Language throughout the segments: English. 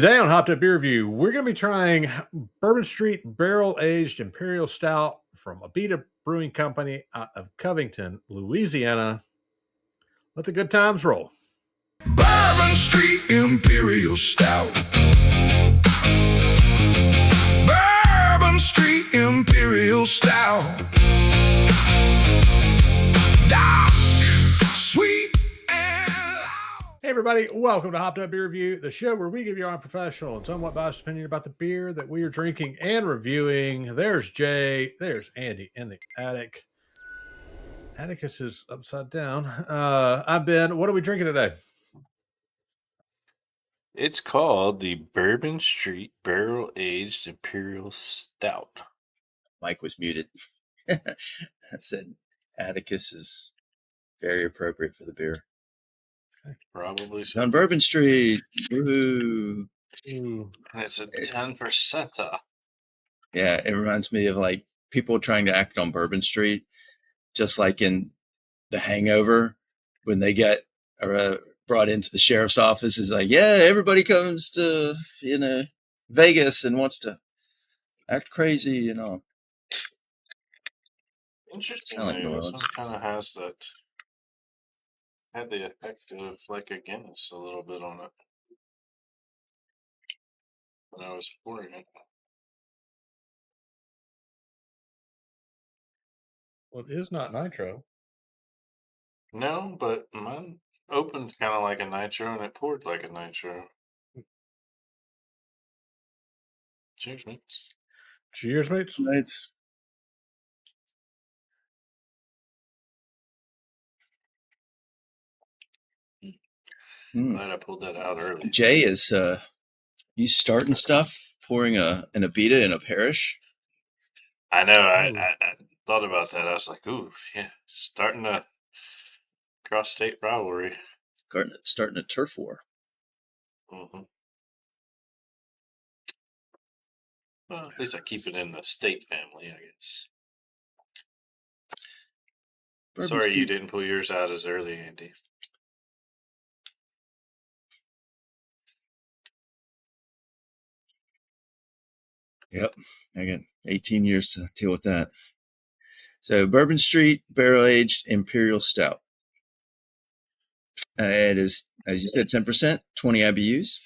Today on Hopped Up Beer Review, we're going to be trying Bourbon Street Barrel Aged Imperial Stout from Abita Brewing Company out of Covington, Louisiana. Let the good times roll. Bourbon Street Imperial Stout. Bourbon Street Imperial Stout. Dark, sweet, and loud. Hey everybody, welcome to Hopped Up Beer Review, the show where we give you our unprofessional and somewhat biased opinion about the beer that we are drinking and reviewing. There's Jay, there's Andy in the attic. Atticus is upside down. I'm Ben. What are we drinking today? It's called the Bourbon Street Barrel Aged Imperial Stout. Mike was muted. I said Atticus is very appropriate for the beer. Probably It's so. on Bourbon Street. Woohoo. And it's a 10%. Yeah, it reminds me of like people trying to act on Bourbon Street, just like in The Hangover when they get brought into the sheriff's office. Is like, yeah, everybody comes to Vegas and wants to act crazy and all. Interesting. Like This one kind of has that. Had the effect of like a Guinness a little bit on it when I was pouring it. Well, it is not nitro. No, but mine opened kind of like a nitro and it poured like a nitro. Cheers, mates. Cheers, mates. It's Glad I pulled that out early. Jay is you starting stuff, pouring an Abita in a parish. I know. I thought about that. I was like, ooh, yeah, starting a cross-state rivalry. Starting a turf war. Mm-hmm. Well, at least I keep it in the state family, I guess. Bourbon Sorry Street. you didn't pull yours out as early, Andy. Yep, I got 18 years to deal with that. So Bourbon Street Barrel Aged Imperial Stout. It is, as you said, 10%, 20 IBUs.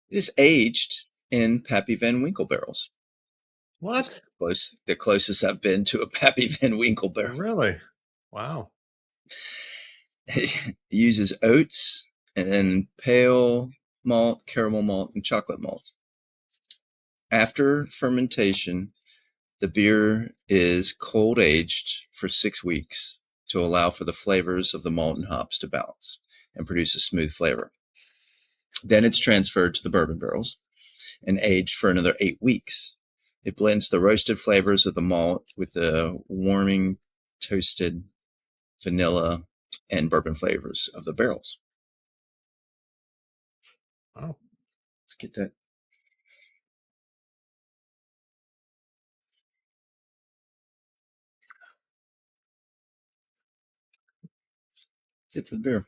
It is aged in Pappy Van Winkle barrels. What? The closest I've been to a Pappy Van Winkle barrel. Really? Wow. It uses oats and then pale malt, caramel malt, and chocolate malt. After fermentation, the beer is cold aged for 6 weeks to allow for the flavors of the malt and hops to balance and produce a smooth flavor. Then it's transferred to the bourbon barrels and aged for another 8 weeks. It blends the roasted flavors of the malt with the warming, toasted vanilla and bourbon flavors of the barrels. Wow. Let's get that. That's it for the beer.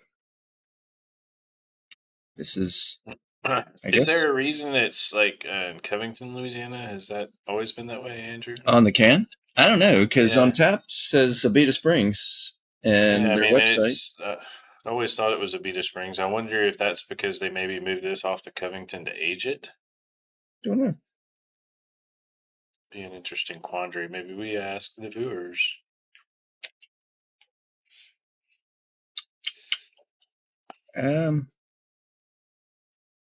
This is, I Is guess, there a reason it's like in Covington, Louisiana? Has that always been that way, Andrew? on the can. I don't know, because Yeah. on tap says Abita Springs and Yeah, I their mean, website. I always thought it was Abita Springs. I wonder if that's because they maybe moved this off to Covington to age it. Don't know. Be an interesting quandary. Maybe we ask the viewers.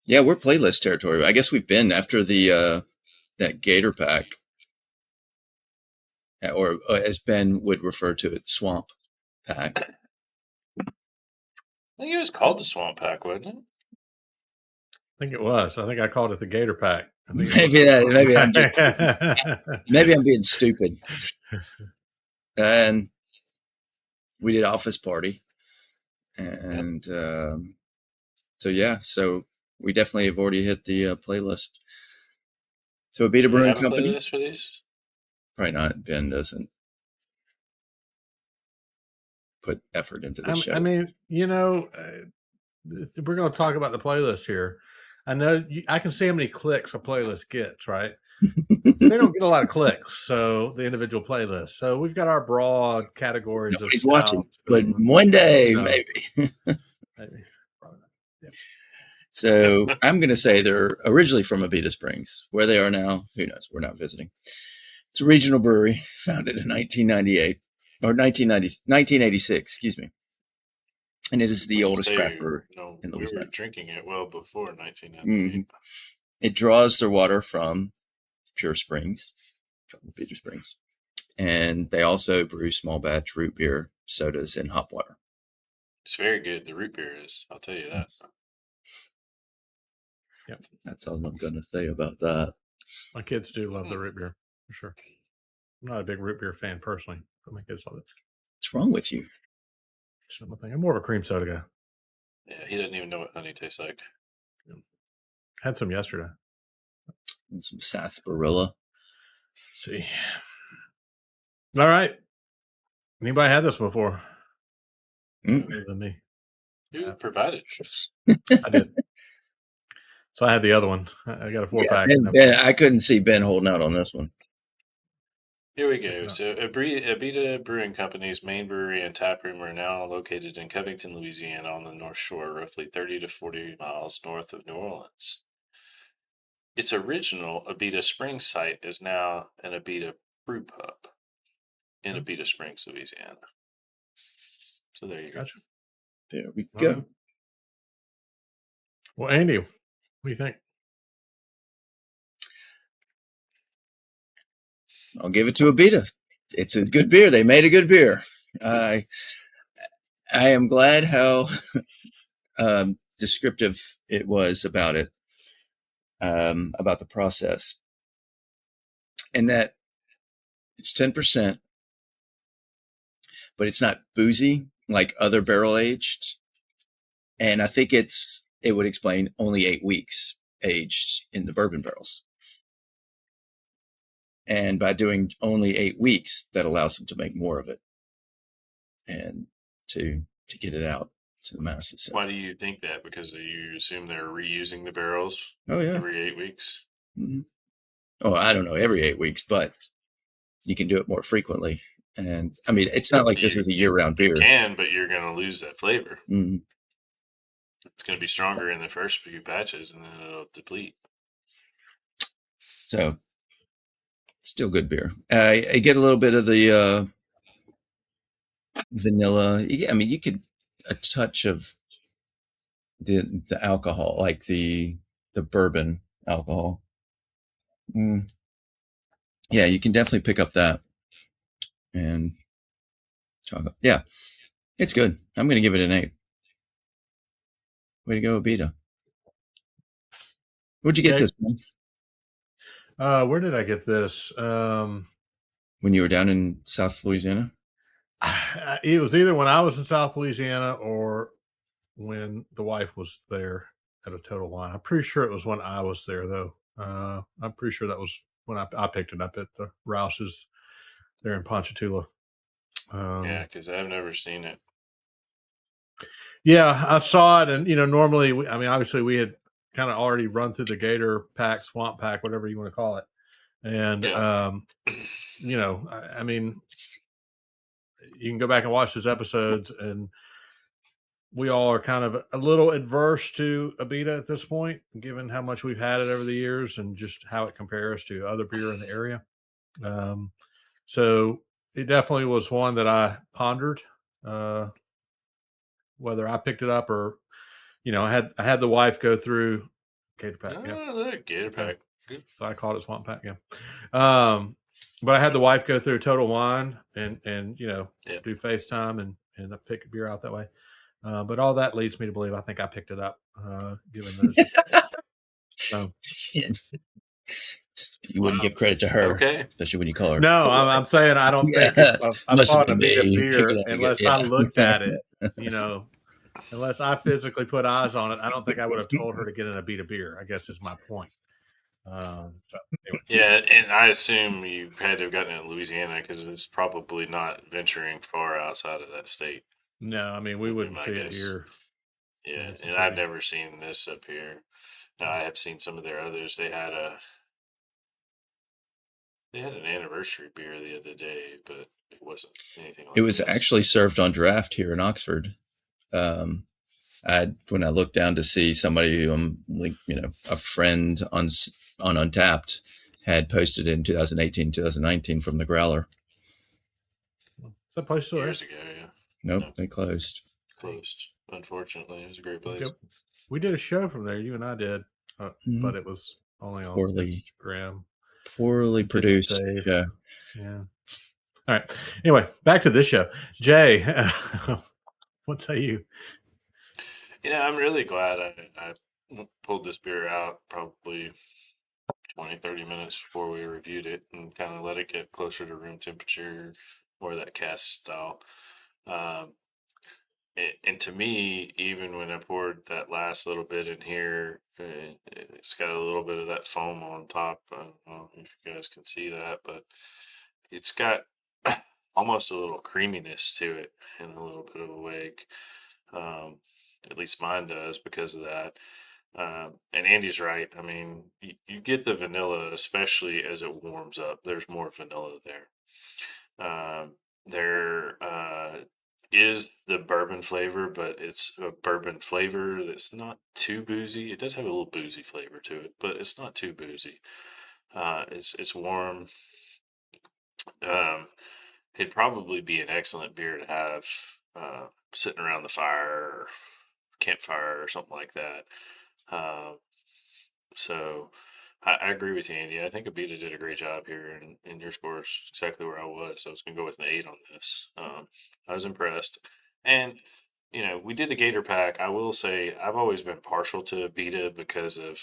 Yeah, we're playlist territory. I guess we've been after the that Gator Pack, or as Ben would refer to it, Swamp Pack. I think it was called the Swamp Pack, wasn't it? I think it was. I think I called it the Gator Pack. Maybe I'm being stupid. And we did Office Party, and so we definitely have already hit the playlist. So Abita Brewing Company. Playlist for these? Probably not. Ben doesn't put effort into this show. I mean, we're going to talk about the playlist here. I know I can see how many clicks a playlist gets, right? They don't get a lot of clicks, so the individual playlists. So we've got our broad categories of Nobody's watching, stouts. but one day, maybe. Maybe. Yeah. So I'm going to say they're originally from Abita Springs. Where they are now, who knows? We're not visiting. It's a regional brewery founded in 1998 or 1986, excuse me. And it is the oldest craft brewery in Louisiana. We were drinking it well before 1998. Mm-hmm. It draws their water from Pure Springs, from Abita Springs. And they also brew small batch root beer, sodas, and hop water. It's very good. The root beer is. I'll tell you that. Yep. That's all I'm going to say about that. My kids do love the root beer, for sure. I'm not a big root beer fan personally, but my kids love it. What's wrong with you? I'm more of a cream soda guy. Yeah, he doesn't even know what honey tastes like. Had some yesterday. And some sarsaparilla. See. All right. Anybody had this before? Other than me. Who provided? I did. So I had the other one. I got a 4-pack. Ben, I couldn't see Ben holding out on this one. Here we go. So Abita Brewing Company's main brewery and tap room are now located in Covington, Louisiana on the North Shore, roughly 30 to 40 miles north of New Orleans. Its original Abita Springs site is now an Abita Brew Pub in Abita Springs, Louisiana. So there you go. Gotcha. There we go. Right. Well, Andy, what do you think? I'll give it to Abita. It's a good beer. They made a good beer. I am glad how descriptive it was about it, about the process, and that it's 10%, but it's not boozy like other barrel aged. And I think it would explain only 8 weeks aged in the bourbon barrels. And by doing only 8 weeks, that allows them to make more of it and to get it out to the masses. Why do you think that? Because you assume they're reusing the barrels every 8 weeks? Mm-hmm. Oh, I don't know, every 8 weeks, but you can do it more frequently. And I mean, it's not like this is a year-round beer. You can, but you're going to lose that flavor. Mm-hmm. It's going to be stronger in the first few batches, and then it'll deplete. So, still good beer. I get a little bit of the vanilla. I mean, you could a touch of the alcohol, like the bourbon alcohol. Yeah, you can definitely pick up that. And chocolate. Yeah, it's good. I'm going to give it an 8. Way to go, Abita. Where'd you get this, man? Where did I get this? When you were down in South Louisiana? It was either when I was in South Louisiana or when the wife was there at a Total Wine. I'm pretty sure it was when I was there, though. I'm pretty sure that was when I picked it up at the Rouse's there in Ponchatoula. Yeah, because I've never seen it. Yeah, I saw it, and normally, obviously, we had kind of already run through the Gator Pack, Swamp Pack, whatever you want to call it, and I mean, you can go back and watch those episodes, and we all are kind of a little adverse to Abita at this point, given how much we've had it over the years and just how it compares to other beer in the area. So it definitely was one that I pondered, whether I picked it up or, I had the wife go through Gator Pack. Look, Gator Pack. Good. So I called it Swamp Pack. Yeah. But I had the wife go through Total Wine and do FaceTime and I pick a beer out that way. But all that leads me to believe I think I picked it up, given those. So. You wouldn't give credit to her, especially when you call her. No, I'm saying I don't think I bought a beer unless I looked at it. Unless I physically put eyes on it, I don't think I would have told her to get an Abita beer. I guess is my point. So anyway. Yeah, and I assume you had to have gotten it in Louisiana because it's probably not venturing far outside of that state. No, we wouldn't see it here. Yeah, and I've never seen this up here. Now, I have seen some of their others. They had an anniversary beer the other day, but it wasn't anything like It was this. actually served on draft here in Oxford. When I looked down to see somebody who a friend on Untapped had posted in 2018, 2019 from the Growler. Is that place still there? Years ago, yeah. Nope, No. they closed. Closed, unfortunately. It was a great place. Okay. We did a show from there. You and I did, but it was only on Instagram. Poorly produced show. Yeah. All right. Anyway, back to this show. Jay, what say you? I'm really glad I pulled this beer out probably 20, 30 minutes before we reviewed it and kind of let it get closer to room temperature or that cask style. And to me, even when I poured that last little bit in here, it's got a little bit of that foam on top. I don't know if you guys can see that, but it's got almost a little creaminess to it and a little bit of a wake. At least mine does because of that. And Andy's right. I mean, you get the vanilla, especially as it warms up. There's more vanilla there. There is the bourbon flavor, but it's a bourbon flavor that's not too boozy. It does have a little boozy flavor to it, but it's not too boozy. It's warm. It'd probably be an excellent beer to have sitting around the fire or campfire or something like that. So I agree with you, Andy. I think Abita did a great job here, and your score is exactly where I was. I was going to go with an 8 on this. I was impressed. And, we did the Gator Pack. I will say I've always been partial to Abita because of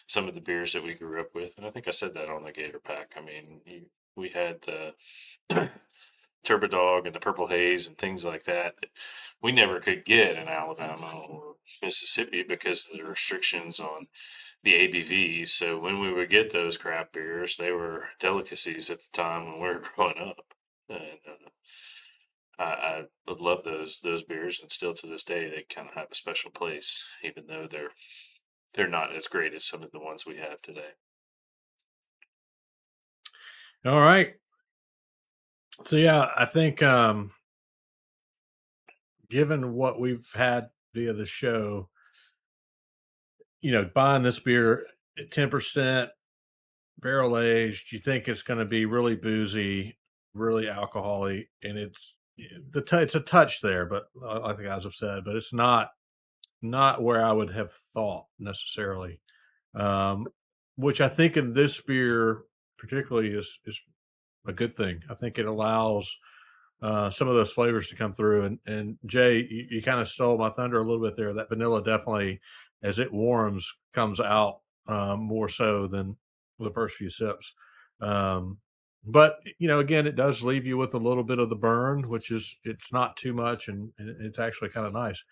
some of the beers that we grew up with. And I think I said that on the Gator Pack. I mean, we had the Turbo Dog and the Purple Haze and things like that we never could get in Alabama or Mississippi because of the restrictions on the ABVs. So when we would get those craft beers, they were delicacies at the time when we were growing up. And I would love those beers, and still to this day they kind of have a special place, even though they're not as great as some of the ones we have today. All right. So yeah, I think given what we've had via the show, buying this beer at 10% barrel aged, you think it's going to be really boozy, really alcoholic, and it's a touch there, but like the guys have said, but it's not where I would have thought necessarily. Which I think in this beer particularly is a good thing. I think it allows some of those flavors to come through. And Jay, you kind of stole my thunder a little bit there. That vanilla definitely, as it warms, comes out more so than the first few sips. But again, it does leave you with a little bit of the burn, which is, it's not too much, and it's actually kind of nice.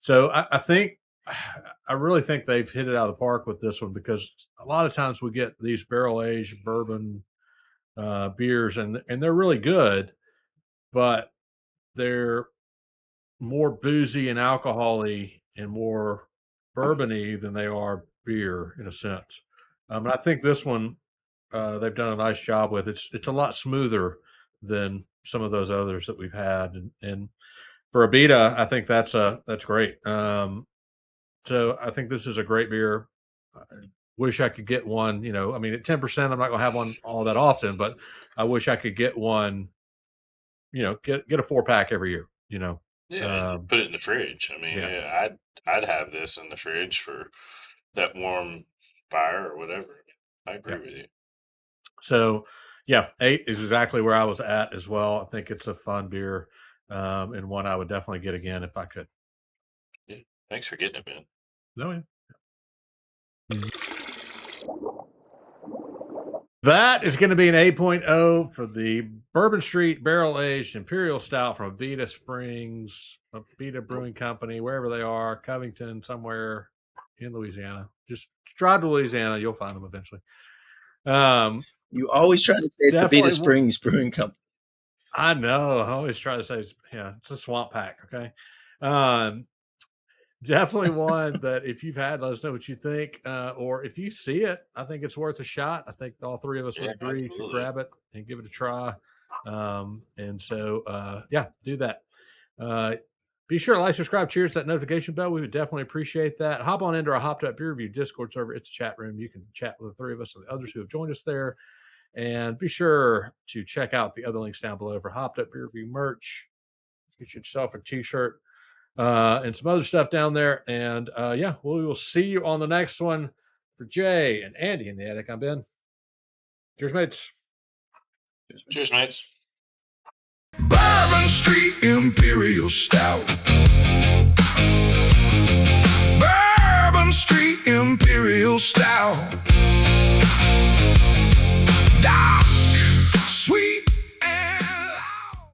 So I really think they've hit it out of the park with this one, because a lot of times we get these barrel aged bourbon beers, and they're really good, but they're more boozy and alcohol-y and more bourbon-y than they are beer in a sense. And I think this one they've done a nice job with. It's a lot smoother than some of those others that we've had, and for Abita, I think that's great. So I think this is a great beer. I wish I could get one. I mean, at 10%, I'm not going to have one all that often, but I wish I could get one. Get a 4-pack every year. Yeah, put it in the fridge. I mean, yeah. I'd have this in the fridge for that warm fire or whatever. I agree with you. So, yeah, 8 is exactly where I was at as well. I think it's a fun beer, and one I would definitely get again if I could. Yeah, thanks for getting it, man. No, yeah. That is going to be an 8.0 for the Bourbon Street Barrel Aged Imperial Stout from Abita Brewing Company, wherever they are, Covington, somewhere in Louisiana. Just drive to Louisiana, you'll find them eventually. You always try to say it's Abita Springs Brewing Company. I know. I always try to say, it's a swamp pack. Okay. Definitely one that if you've had, let us know what you think. Or if you see it, I think it's worth a shot. I think all three of us would Yeah, agree. You should absolutely. grab it and give it a try. And so, yeah, do that. Uh, be sure to like, subscribe, cheers that notification bell. We would definitely appreciate that. Hop on into our Hopped Up Beer Review Discord server. It's a chat room. You can chat with the three of us and the others who have joined us there. And be sure to check out the other links down below for Hopped Up Beer Review merch. Get yourself a t-shirt and some other stuff down there. And yeah, we will see you on the next one. For Jay and Andy in the attic, I'm Ben. Cheers, mates. Cheers, mates. Bourbon Street Imperial Stout.